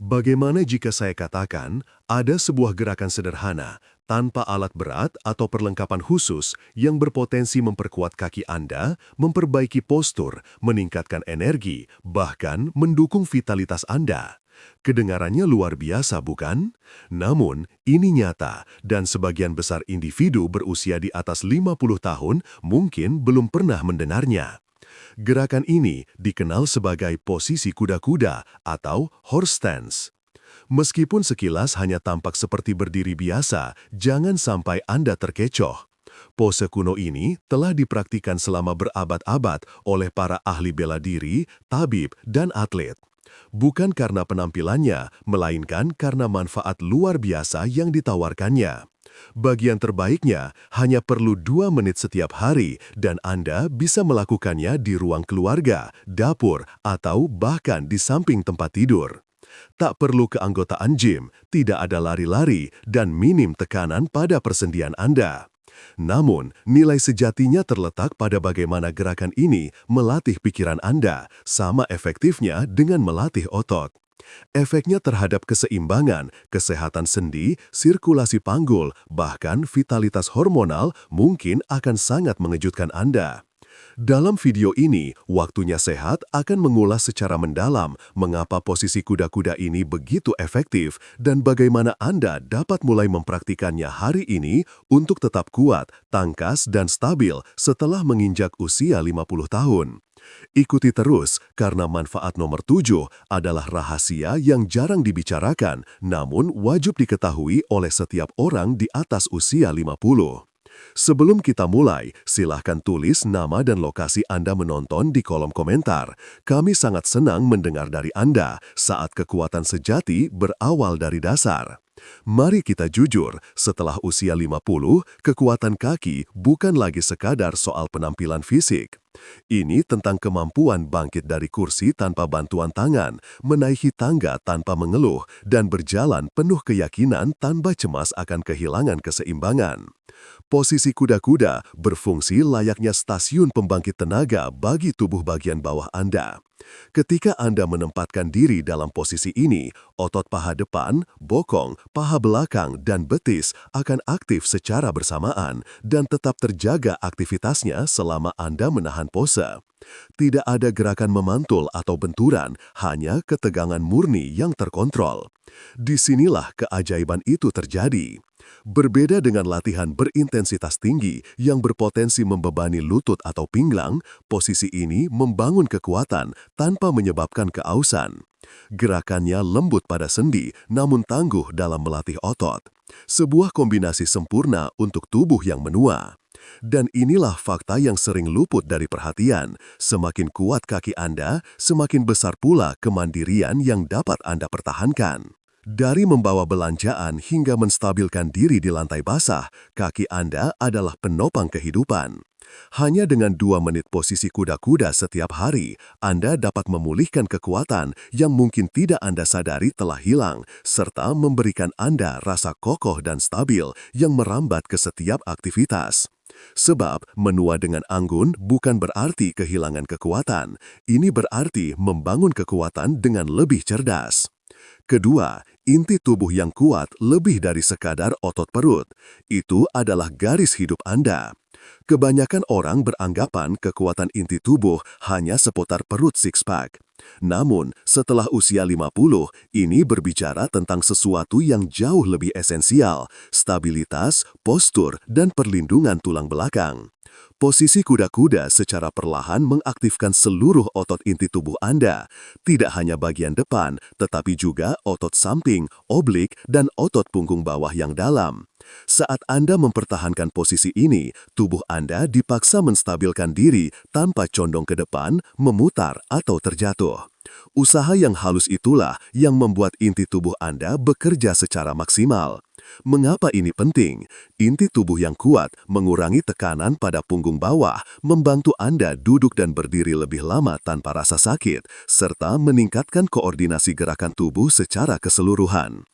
Bagaimana jika saya katakan ada sebuah gerakan sederhana tanpa alat berat atau perlengkapan khusus yang berpotensi memperkuat kaki Anda, memperbaiki postur, meningkatkan energi, bahkan mendukung vitalitas Anda? Kedengarannya luar biasa, bukan? Namun, ini nyata dan sebagian besar individu berusia di atas 50 tahun mungkin belum pernah mendengarnya. Gerakan ini dikenal sebagai posisi kuda-kuda atau horse stance. Meskipun sekilas hanya tampak seperti berdiri biasa, jangan sampai Anda terkecoh. Pose kuno ini telah dipraktikkan selama berabad-abad oleh para ahli bela diri, tabib, dan atlet. Bukan karena penampilannya, melainkan karena manfaat luar biasa yang ditawarkannya. Bagian terbaiknya hanya perlu 2 menit setiap hari dan Anda bisa melakukannya di ruang keluarga, dapur, atau bahkan di samping tempat tidur. Tak perlu keanggotaan gym, tidak ada lari-lari, dan minim tekanan pada persendian Anda. Namun, nilai sejatinya terletak pada bagaimana gerakan ini melatih pikiran Anda, sama efektifnya dengan melatih otot. Efeknya terhadap keseimbangan, kesehatan sendi, sirkulasi panggul, bahkan vitalitas hormonal mungkin akan sangat mengejutkan Anda. Dalam video ini, Waktunya Sehat akan mengulas secara mendalam mengapa posisi kuda-kuda ini begitu efektif dan bagaimana Anda dapat mulai mempraktikannya hari ini untuk tetap kuat, tangkas, dan stabil setelah menginjak usia 50 tahun. Ikuti terus karena manfaat nomor 7 adalah rahasia yang jarang dibicarakan namun wajib diketahui oleh setiap orang di atas usia 50. Sebelum kita mulai, silahkan tulis nama dan lokasi Anda menonton di kolom komentar. Kami sangat senang mendengar dari Anda saat kekuatan sejati berawal dari dasar. Mari kita jujur, setelah usia 50, kekuatan kaki bukan lagi sekadar soal penampilan fisik. Ini tentang kemampuan bangkit dari kursi tanpa bantuan tangan, menaiki tangga tanpa mengeluh, dan berjalan penuh keyakinan tanpa cemas akan kehilangan keseimbangan. Posisi kuda-kuda berfungsi layaknya stasiun pembangkit tenaga bagi tubuh bagian bawah Anda. Ketika Anda menempatkan diri dalam posisi ini, otot paha depan, bokong, paha belakang, dan betis akan aktif secara bersamaan dan tetap terjaga aktivitasnya selama Anda menahan pose. Tidak ada gerakan memantul atau benturan, hanya ketegangan murni yang terkontrol. Disinilah keajaiban itu terjadi. Berbeda dengan latihan berintensitas tinggi yang berpotensi membebani lutut atau pinggang, posisi ini membangun kekuatan tanpa menyebabkan keausan. Gerakannya lembut pada sendi, namun tangguh dalam melatih otot. Sebuah kombinasi sempurna untuk tubuh yang menua. Dan inilah fakta yang sering luput dari perhatian. Semakin kuat kaki Anda, semakin besar pula kemandirian yang dapat Anda pertahankan. Dari membawa belanjaan hingga menstabilkan diri di lantai basah, kaki Anda adalah penopang kehidupan. Hanya dengan 2 menit posisi kuda-kuda setiap hari, Anda dapat memulihkan kekuatan yang mungkin tidak Anda sadari telah hilang, serta memberikan Anda rasa kokoh dan stabil yang merambat ke setiap aktivitas. Sebab menua dengan anggun bukan berarti kehilangan kekuatan, ini berarti membangun kekuatan dengan lebih cerdas. Kedua, inti tubuh yang kuat lebih dari sekadar otot perut. Itu adalah garis hidup Anda. Kebanyakan orang beranggapan kekuatan inti tubuh hanya seputar perut six-pack. Namun, setelah usia 50, ini berbicara tentang sesuatu yang jauh lebih esensial, stabilitas, postur, dan perlindungan tulang belakang. Posisi kuda-kuda secara perlahan mengaktifkan seluruh otot inti tubuh Anda, tidak hanya bagian depan, tetapi juga otot samping, oblik, dan otot punggung bawah yang dalam. Saat Anda mempertahankan posisi ini, tubuh Anda dipaksa menstabilkan diri tanpa condong ke depan, memutar, atau terjatuh. Usaha yang halus itulah yang membuat inti tubuh Anda bekerja secara maksimal. Mengapa ini penting? Inti tubuh yang kuat mengurangi tekanan pada punggung bawah, membantu Anda duduk dan berdiri lebih lama tanpa rasa sakit, serta meningkatkan koordinasi gerakan tubuh secara keseluruhan.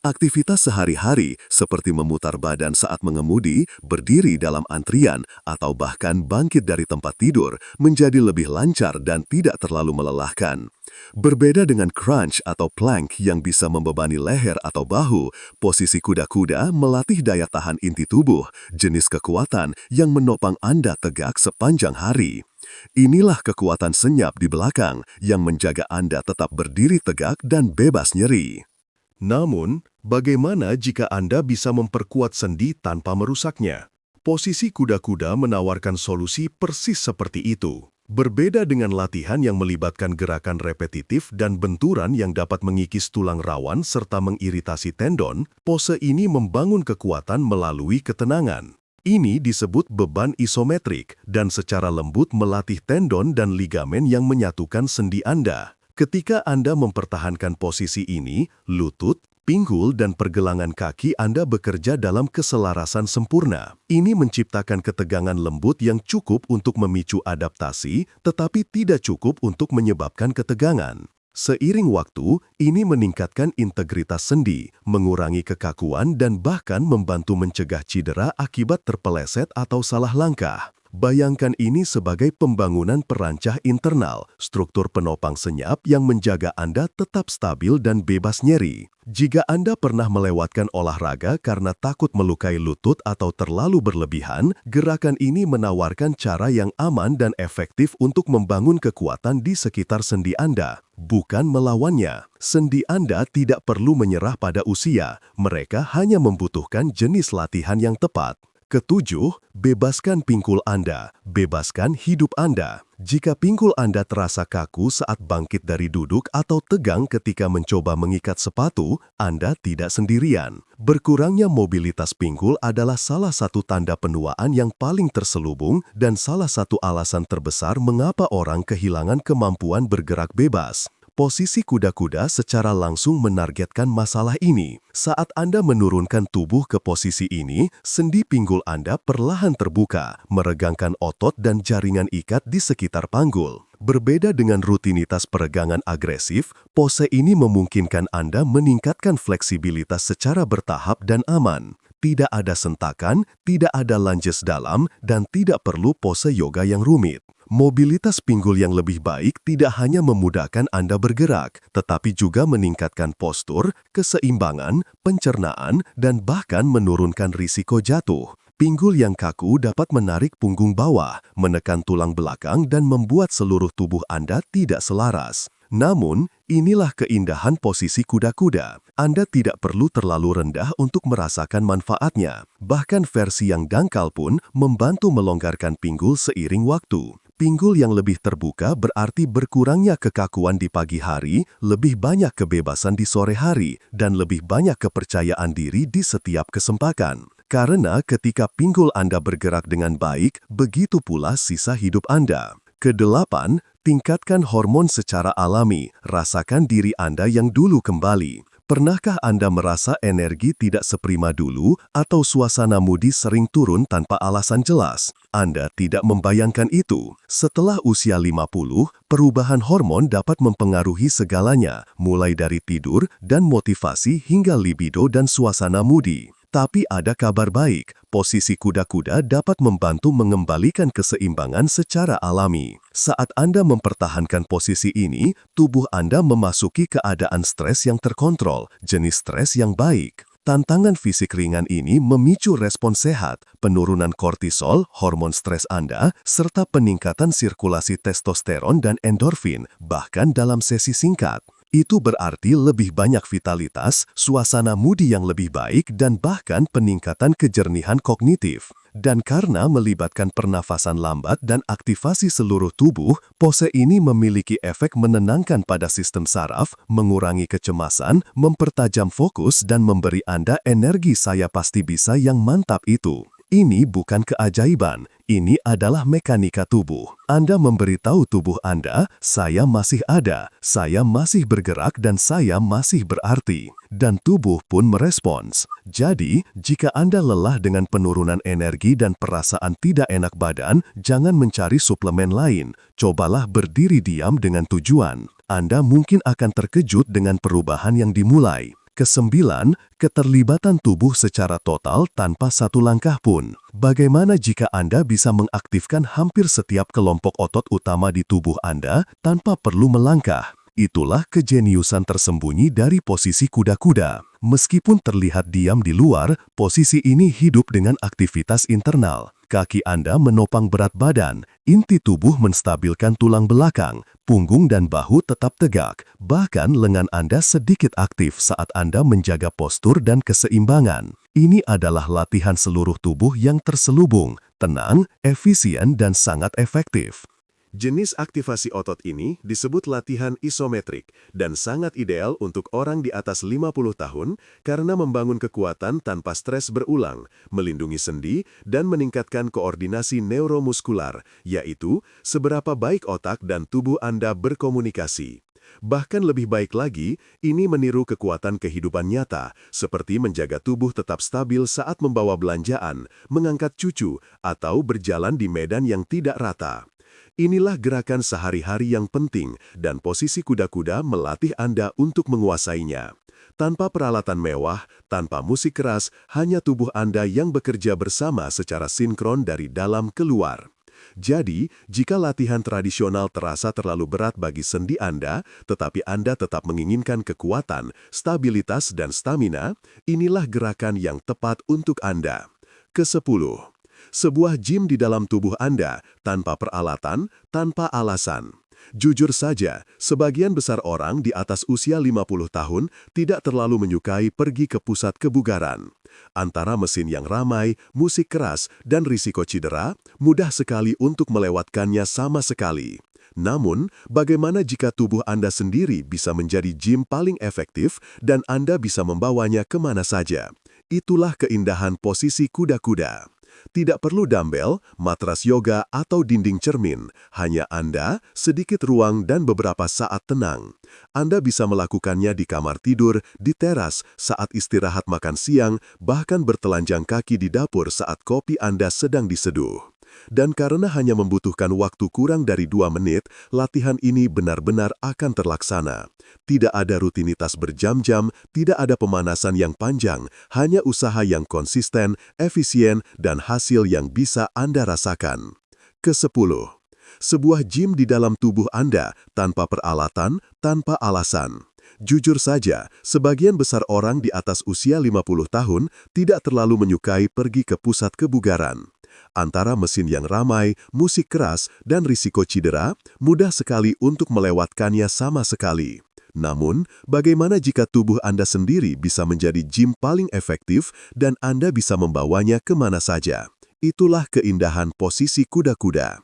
Aktivitas sehari-hari seperti memutar badan saat mengemudi, berdiri dalam antrian, atau bahkan bangkit dari tempat tidur menjadi lebih lancar dan tidak terlalu melelahkan. Berbeda dengan crunch atau plank yang bisa membebani leher atau bahu, posisi kuda-kuda melatih daya tahan inti tubuh, jenis kekuatan yang menopang Anda tegak sepanjang hari. Inilah kekuatan senyap di belakang yang menjaga Anda tetap berdiri tegak dan bebas nyeri. Namun, bagaimana jika Anda bisa memperkuat sendi tanpa merusaknya? Posisi kuda-kuda menawarkan solusi persis seperti itu. Berbeda dengan latihan yang melibatkan gerakan repetitif dan benturan yang dapat mengikis tulang rawan serta mengiritasi tendon, pose ini membangun kekuatan melalui ketenangan. Ini disebut beban isometrik dan secara lembut melatih tendon dan ligamen yang menyatukan sendi Anda. Ketika Anda mempertahankan posisi ini, lutut, pinggul, dan pergelangan kaki Anda bekerja dalam keselarasan sempurna. Ini menciptakan ketegangan lembut yang cukup untuk memicu adaptasi, tetapi tidak cukup untuk menyebabkan ketegangan. Seiring waktu, ini meningkatkan integritas sendi, mengurangi kekakuan, dan bahkan membantu mencegah cedera akibat terpeleset atau salah langkah. Bayangkan ini sebagai pembangunan perancah internal, struktur penopang senyap yang menjaga Anda tetap stabil dan bebas nyeri. Jika Anda pernah melewatkan olahraga karena takut melukai lutut atau terlalu berlebihan, gerakan ini menawarkan cara yang aman dan efektif untuk membangun kekuatan di sekitar sendi Anda, bukan melawannya. Sendi Anda tidak perlu menyerah pada usia, mereka hanya membutuhkan jenis latihan yang tepat. Ketujuh, bebaskan pinggul Anda, bebaskan hidup Anda. Jika pinggul Anda terasa kaku saat bangkit dari duduk atau tegang ketika mencoba mengikat sepatu, Anda tidak sendirian. Berkurangnya mobilitas pinggul adalah salah satu tanda penuaan yang paling terselubung dan salah satu alasan terbesar mengapa orang kehilangan kemampuan bergerak bebas. Posisi kuda-kuda secara langsung menargetkan masalah ini. Saat Anda menurunkan tubuh ke posisi ini, sendi pinggul Anda perlahan terbuka, meregangkan otot dan jaringan ikat di sekitar panggul. Berbeda dengan rutinitas peregangan agresif, pose ini memungkinkan Anda meningkatkan fleksibilitas secara bertahap dan aman. Tidak ada sentakan, tidak ada lunges dalam, dan tidak perlu pose yoga yang rumit. Mobilitas pinggul yang lebih baik tidak hanya memudahkan Anda bergerak, tetapi juga meningkatkan postur, keseimbangan, pencernaan, dan bahkan menurunkan risiko jatuh. Pinggul yang kaku dapat menarik punggung bawah, menekan tulang belakang, dan membuat seluruh tubuh Anda tidak selaras. Namun, inilah keindahan posisi kuda-kuda. Anda tidak perlu terlalu rendah untuk merasakan manfaatnya. Bahkan versi yang dangkal pun membantu melonggarkan pinggul seiring waktu. Pinggul yang lebih terbuka berarti berkurangnya kekakuan di pagi hari, lebih banyak kebebasan di sore hari, dan lebih banyak kepercayaan diri di setiap kesempatan. Karena ketika pinggul Anda bergerak dengan baik, begitu pula sisa hidup Anda. Kedelapan, tingkatkan hormon secara alami, rasakan diri Anda yang dulu kembali. Pernahkah Anda merasa energi tidak seprima dulu atau suasana moodi sering turun tanpa alasan jelas? Anda tidak membayangkan itu. Setelah usia 50, perubahan hormon dapat mempengaruhi segalanya, mulai dari tidur dan motivasi hingga libido dan suasana moodi. Tapi ada kabar baik, posisi kuda-kuda dapat membantu mengembalikan keseimbangan secara alami. Saat Anda mempertahankan posisi ini, tubuh Anda memasuki keadaan stres yang terkontrol, jenis stres yang baik. Tantangan fisik ringan ini memicu respon sehat, penurunan kortisol, hormon stres Anda, serta peningkatan sirkulasi testosteron dan endorfin, bahkan dalam sesi singkat. Itu berarti lebih banyak vitalitas, suasana moodi yang lebih baik, dan bahkan peningkatan kejernihan kognitif. Dan karena melibatkan pernafasan lambat dan aktivasi seluruh tubuh, pose ini memiliki efek menenangkan pada sistem saraf, mengurangi kecemasan, mempertajam fokus, dan memberi Anda energi saya pasti bisa yang mantap itu. Ini bukan keajaiban, ini adalah mekanika tubuh. Anda memberitahu tubuh Anda, saya masih ada, saya masih bergerak dan saya masih berarti. Dan tubuh pun merespons. Jadi, jika Anda lelah dengan penurunan energi dan perasaan tidak enak badan, jangan mencari suplemen lain. Cobalah berdiri diam dengan tujuan. Anda mungkin akan terkejut dengan perubahan yang dimulai. Kesembilan, keterlibatan tubuh secara total tanpa satu langkah pun. Bagaimana jika Anda bisa mengaktifkan hampir setiap kelompok otot utama di tubuh Anda tanpa perlu melangkah? Itulah kejeniusan tersembunyi dari posisi kuda-kuda. Meskipun terlihat diam di luar, posisi ini hidup dengan aktivitas internal. Kaki Anda menopang berat badan, inti tubuh menstabilkan tulang belakang, punggung dan bahu tetap tegak, bahkan lengan Anda sedikit aktif saat Anda menjaga postur dan keseimbangan. Ini adalah latihan seluruh tubuh yang terselubung, tenang, efisien, dan sangat efektif. Jenis aktivasi otot ini disebut latihan isometrik dan sangat ideal untuk orang di atas 50 tahun karena membangun kekuatan tanpa stres berulang, melindungi sendi, dan meningkatkan koordinasi neuromuskular, yaitu seberapa baik otak dan tubuh Anda berkomunikasi. Bahkan lebih baik lagi, ini meniru kekuatan kehidupan nyata, seperti menjaga tubuh tetap stabil saat membawa belanjaan, mengangkat cucu, atau berjalan di medan yang tidak rata. Inilah gerakan sehari-hari yang penting dan posisi kuda-kuda melatih Anda untuk menguasainya. Tanpa peralatan mewah, tanpa musik keras, hanya tubuh Anda yang bekerja bersama secara sinkron dari dalam keluar. Jadi, jika latihan tradisional terasa terlalu berat bagi sendi Anda, tetapi Anda tetap menginginkan kekuatan, stabilitas, dan stamina, inilah gerakan yang tepat untuk Anda. Ke-10. Sebuah gym di dalam tubuh Anda, tanpa peralatan, tanpa alasan. Jujur saja, sebagian besar orang di atas usia 50 tahun tidak terlalu menyukai pergi ke pusat kebugaran. Antara mesin yang ramai, musik keras, dan risiko cedera, mudah sekali untuk melewatkannya sama sekali. Namun, bagaimana jika tubuh Anda sendiri bisa menjadi gym paling efektif dan Anda bisa membawanya kemana saja? Itulah keindahan posisi kuda-kuda. Tidak perlu dumbbell, matras yoga, atau dinding cermin. Hanya Anda, sedikit ruang, dan beberapa saat tenang. Anda bisa melakukannya di kamar tidur, di teras, saat istirahat makan siang, bahkan bertelanjang kaki di dapur saat kopi Anda sedang diseduh. Dan karena hanya membutuhkan waktu kurang dari 2 menit, latihan ini benar-benar akan terlaksana. Tidak ada rutinitas berjam-jam, tidak ada pemanasan yang panjang, hanya usaha yang konsisten, efisien, dan hasil yang bisa Anda rasakan. Ke-10. Sebuah gym di dalam tubuh Anda, tanpa peralatan, tanpa alasan. Jujur saja, sebagian besar orang di atas usia 50 tahun tidak terlalu menyukai pergi ke pusat kebugaran. Antara mesin yang ramai, musik keras, dan risiko cedera, mudah sekali untuk melewatkannya sama sekali. Namun, bagaimana jika tubuh Anda sendiri bisa menjadi gym paling efektif dan Anda bisa membawanya kemana saja? Itulah keindahan posisi kuda-kuda.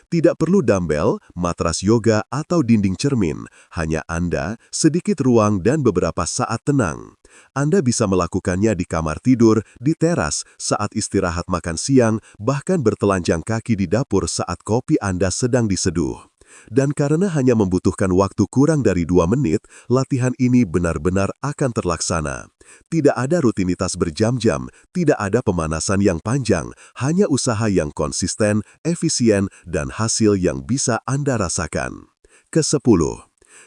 Tidak perlu dumbbell, matras yoga, atau dinding cermin. Hanya Anda, sedikit ruang, dan beberapa saat tenang. Anda bisa melakukannya di kamar tidur, di teras, saat istirahat makan siang, bahkan bertelanjang kaki di dapur saat kopi Anda sedang diseduh. Dan karena hanya membutuhkan waktu kurang dari 2 menit, latihan ini benar-benar akan terlaksana. Tidak ada rutinitas berjam-jam, tidak ada pemanasan yang panjang, hanya usaha yang konsisten, efisien, dan hasil yang bisa Anda rasakan. Ke-10.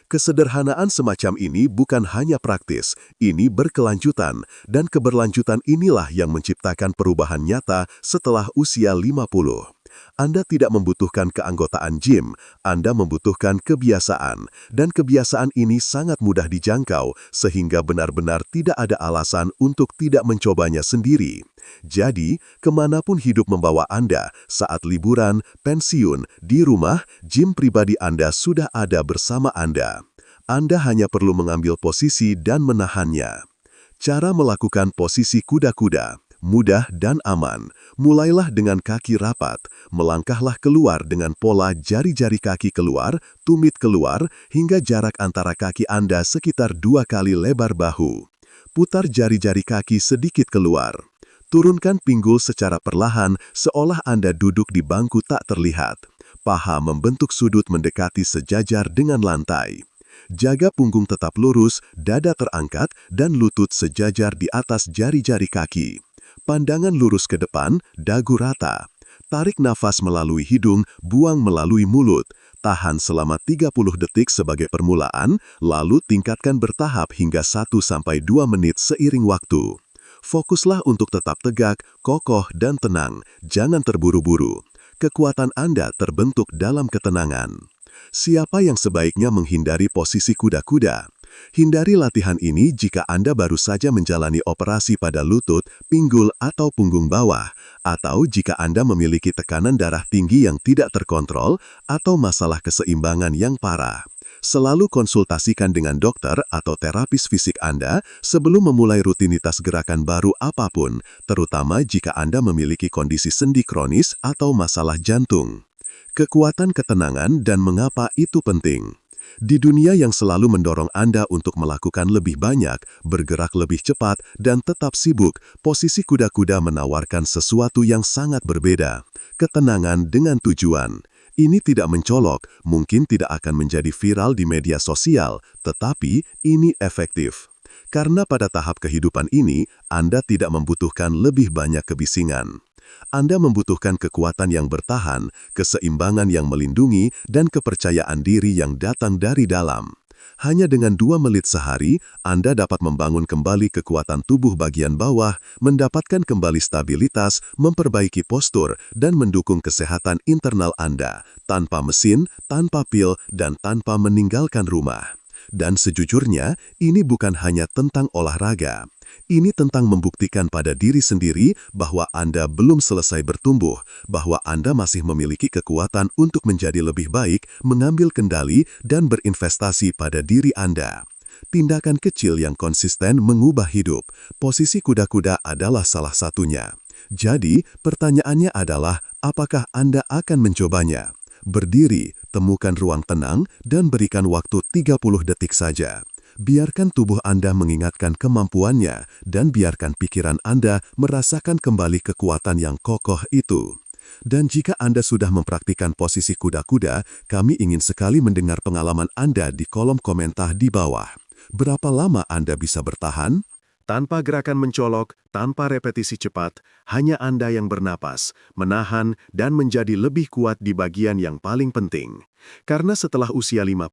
Kesederhanaan semacam ini bukan hanya praktis, ini berkelanjutan, dan keberlanjutan inilah yang menciptakan perubahan nyata setelah usia 50. Anda tidak membutuhkan keanggotaan gym, Anda membutuhkan kebiasaan, dan kebiasaan ini sangat mudah dijangkau, sehingga benar-benar tidak ada alasan untuk tidak mencobanya sendiri. Jadi, kemanapun hidup membawa Anda, saat liburan, pensiun, di rumah, gym pribadi Anda sudah ada bersama Anda. Anda hanya perlu mengambil posisi dan menahannya. Cara melakukan posisi kuda-kuda. Mudah dan aman. Mulailah dengan kaki rapat, melangkahlah keluar dengan pola jari-jari kaki keluar, tumit keluar, hingga jarak antara kaki Anda sekitar 2 kali lebar bahu. Putar jari-jari kaki sedikit keluar. Turunkan pinggul secara perlahan, seolah Anda duduk di bangku tak terlihat. Paha membentuk sudut mendekati sejajar dengan lantai. Jaga punggung tetap lurus, dada terangkat, dan lutut sejajar di atas jari-jari kaki. Pandangan lurus ke depan, dagu rata. Tarik nafas melalui hidung, buang melalui mulut. tahan selama 30 detik sebagai permulaan, lalu tingkatkan bertahap hingga 1-2 menit seiring waktu. Fokuslah untuk tetap tegak, kokoh, dan tenang. Jangan terburu-buru. Kekuatan Anda terbentuk dalam ketenangan. Siapa yang sebaiknya menghindari posisi kuda-kuda? Hindari latihan ini jika Anda baru saja menjalani operasi pada lutut, pinggul, atau punggung bawah, atau jika Anda memiliki tekanan darah tinggi yang tidak terkontrol atau masalah keseimbangan yang parah. Selalu konsultasikan dengan dokter atau terapis fisik Anda sebelum memulai rutinitas gerakan baru apapun, terutama jika Anda memiliki kondisi sendi kronis atau masalah jantung. Kekuatan ketenangan dan mengapa itu penting. Di dunia yang selalu mendorong Anda untuk melakukan lebih banyak, bergerak lebih cepat, dan tetap sibuk, posisi kuda-kuda menawarkan sesuatu yang sangat berbeda. Ketenangan dengan tujuan. Ini tidak mencolok, mungkin tidak akan menjadi viral di media sosial, tetapi ini efektif. Karena pada tahap kehidupan ini, Anda tidak membutuhkan lebih banyak kebisingan. Anda membutuhkan kekuatan yang bertahan, keseimbangan yang melindungi, dan kepercayaan diri yang datang dari dalam. Hanya dengan 2 menit sehari, Anda dapat membangun kembali kekuatan tubuh bagian bawah, mendapatkan kembali stabilitas, memperbaiki postur, dan mendukung kesehatan internal Anda, tanpa mesin, tanpa pil, dan tanpa meninggalkan rumah. Dan sejujurnya, ini bukan hanya tentang olahraga. Ini tentang membuktikan pada diri sendiri bahwa Anda belum selesai bertumbuh, bahwa Anda masih memiliki kekuatan untuk menjadi lebih baik, mengambil kendali, dan berinvestasi pada diri Anda. Tindakan kecil yang konsisten mengubah hidup. Posisi kuda-kuda adalah salah satunya. Jadi, pertanyaannya adalah, apakah Anda akan mencobanya? Berdiri, temukan ruang tenang, dan berikan waktu 30 detik saja. Biarkan tubuh Anda mengingatkan kemampuannya, dan biarkan pikiran Anda merasakan kembali kekuatan yang kokoh itu. Dan jika Anda sudah mempraktikkan posisi kuda-kuda, kami ingin sekali mendengar pengalaman Anda di kolom komentar di bawah. Berapa lama Anda bisa bertahan? Tanpa gerakan mencolok, tanpa repetisi cepat, hanya Anda yang bernapas, menahan, dan menjadi lebih kuat di bagian yang paling penting. Karena setelah usia 50,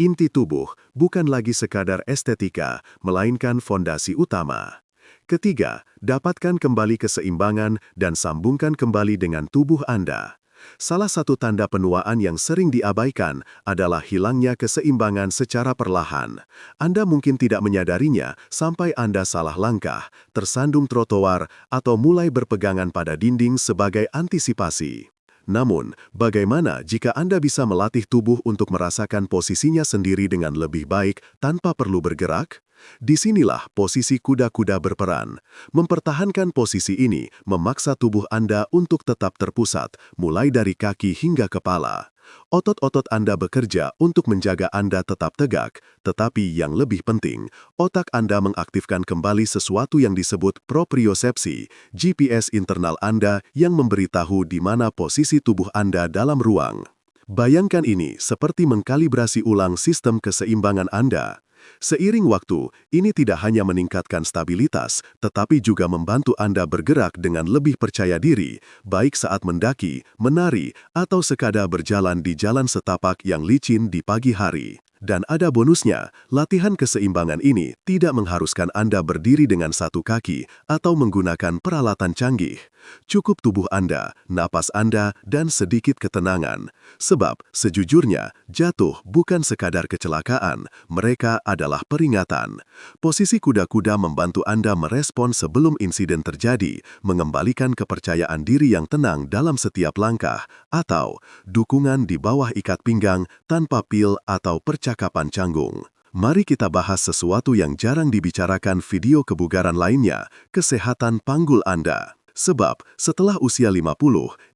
inti tubuh bukan lagi sekadar estetika, melainkan fondasi utama. Ketiga, dapatkan kembali keseimbangan dan sambungkan kembali dengan tubuh Anda. Salah satu tanda penuaan yang sering diabaikan adalah hilangnya keseimbangan secara perlahan. Anda mungkin tidak menyadarinya sampai Anda salah langkah, tersandung trotoar, atau mulai berpegangan pada dinding sebagai antisipasi. Namun, bagaimana jika Anda bisa melatih tubuh untuk merasakan posisinya sendiri dengan lebih baik tanpa perlu bergerak? Disinilah posisi kuda-kuda berperan. Mempertahankan posisi ini memaksa tubuh Anda untuk tetap terpusat, mulai dari kaki hingga kepala. Otot-otot Anda bekerja untuk menjaga Anda tetap tegak, tetapi yang lebih penting, otak Anda mengaktifkan kembali sesuatu yang disebut propriosepsi, GPS internal Anda yang memberitahu di mana posisi tubuh Anda dalam ruang. Bayangkan ini seperti mengkalibrasi ulang sistem keseimbangan Anda. Seiring waktu, ini tidak hanya meningkatkan stabilitas, tetapi juga membantu Anda bergerak dengan lebih percaya diri, baik saat mendaki, menari, atau sekadar berjalan di jalan setapak yang licin di pagi hari. Dan ada bonusnya, latihan keseimbangan ini tidak mengharuskan Anda berdiri dengan satu kaki atau menggunakan peralatan canggih. Cukup tubuh Anda, napas Anda, dan sedikit ketenangan. Sebab, sejujurnya, jatuh bukan sekadar kecelakaan, mereka adalah peringatan. Posisi kuda-kuda membantu Anda merespon sebelum insiden terjadi, mengembalikan kepercayaan diri yang tenang dalam setiap langkah, atau dukungan di bawah ikat pinggang tanpa pil atau percakapan canggung. Mari kita bahas sesuatu yang jarang dibicarakan video kebugaran lainnya, kesehatan panggul Anda. Sebab, setelah usia 50,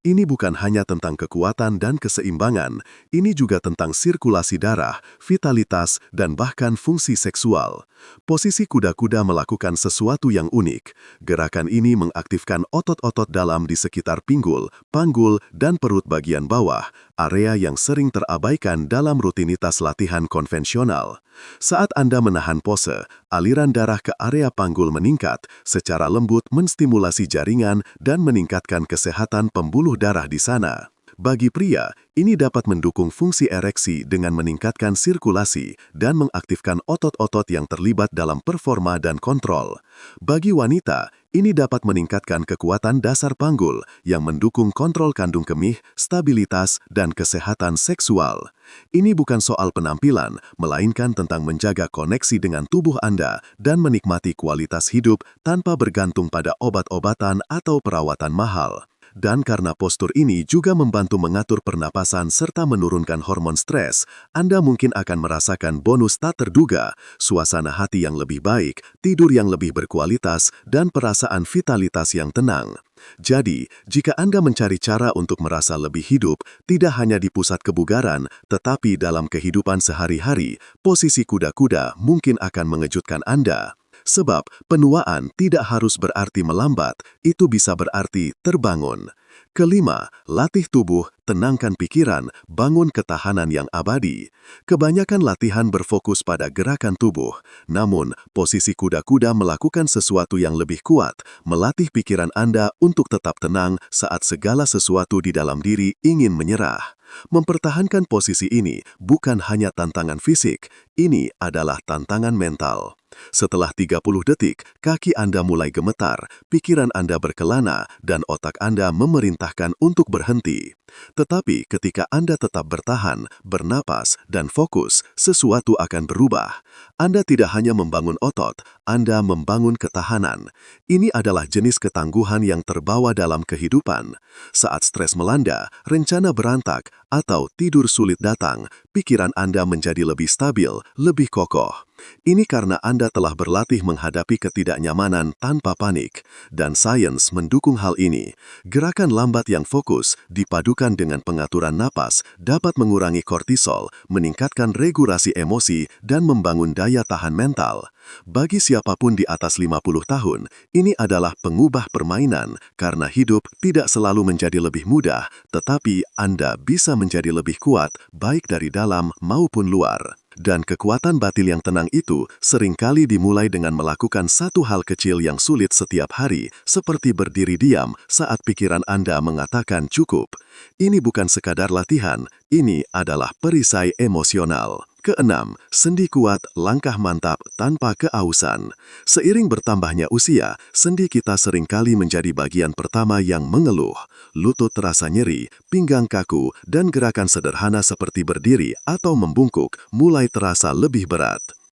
ini bukan hanya tentang kekuatan dan keseimbangan, ini juga tentang sirkulasi darah, vitalitas, dan bahkan fungsi seksual. Posisi kuda-kuda melakukan sesuatu yang unik. Gerakan ini mengaktifkan otot-otot dalam di sekitar pinggul, panggul, dan perut bagian bawah, area yang sering terabaikan dalam rutinitas latihan konvensional. Saat Anda menahan pose, aliran darah ke area panggul meningkat, secara lembut menstimulasi jaringan dan meningkatkan kesehatan pembuluh darah di sana. Bagi pria, ini dapat mendukung fungsi ereksi dengan meningkatkan sirkulasi dan mengaktifkan otot-otot yang terlibat dalam performa dan kontrol. Bagi wanita, ini dapat meningkatkan kekuatan dasar panggul yang mendukung kontrol kandung kemih, stabilitas, dan kesehatan seksual. Ini bukan soal penampilan, melainkan tentang menjaga koneksi dengan tubuh Anda dan menikmati kualitas hidup tanpa bergantung pada obat-obatan atau perawatan mahal. Dan karena postur ini juga membantu mengatur pernapasan serta menurunkan hormon stres, Anda mungkin akan merasakan bonus tak terduga, suasana hati yang lebih baik, tidur yang lebih berkualitas, dan perasaan vitalitas yang tenang. Jadi, jika Anda mencari cara untuk merasa lebih hidup, tidak hanya di pusat kebugaran, tetapi dalam kehidupan sehari-hari, posisi kuda-kuda mungkin akan mengejutkan Anda. Sebab penuaan tidak harus berarti melambat, itu bisa berarti terbangun. Kelima, latih tubuh, tenangkan pikiran, bangun ketahanan yang abadi. Kebanyakan latihan berfokus pada gerakan tubuh, namun posisi kuda-kuda melakukan sesuatu yang lebih kuat, melatih pikiran Anda untuk tetap tenang saat segala sesuatu di dalam diri ingin menyerah. Mempertahankan posisi ini bukan hanya tantangan fisik, ini adalah tantangan mental. Setelah 30 detik, kaki Anda mulai gemetar, pikiran Anda berkelana, dan otak Anda memerintahkan untuk berhenti. Tetapi ketika Anda tetap bertahan, bernapas, dan fokus, sesuatu akan berubah. Anda tidak hanya membangun otot, Anda membangun ketahanan. Ini adalah jenis ketangguhan yang terbawa dalam kehidupan. Saat stres melanda, rencana berantak, atau tidur sulit datang, pikiran Anda menjadi lebih stabil, lebih kokoh. Ini karena Anda telah berlatih menghadapi ketidaknyamanan tanpa panik, dan sains mendukung hal ini. Gerakan lambat yang fokus, dipadukan dengan pengaturan napas, dapat mengurangi kortisol, meningkatkan regulasi emosi, dan membangun daya tahan mental. Bagi siapapun di atas 50 tahun, ini adalah pengubah permainan, karena hidup tidak selalu menjadi lebih mudah, tetapi Anda bisa menjadi lebih kuat, baik dari dalam maupun luar. Dan kekuatan batin yang tenang itu seringkali dimulai dengan melakukan satu hal kecil yang sulit setiap hari, seperti berdiri diam saat pikiran Anda mengatakan cukup. Ini bukan sekadar latihan, ini adalah perisai emosional. Keenam, sendi kuat, langkah mantap tanpa keausan. Seiring bertambahnya usia, sendi kita seringkali menjadi bagian pertama yang mengeluh. Lutut terasa nyeri, pinggang kaku, dan gerakan sederhana seperti berdiri atau membungkuk mulai terasa lebih berat.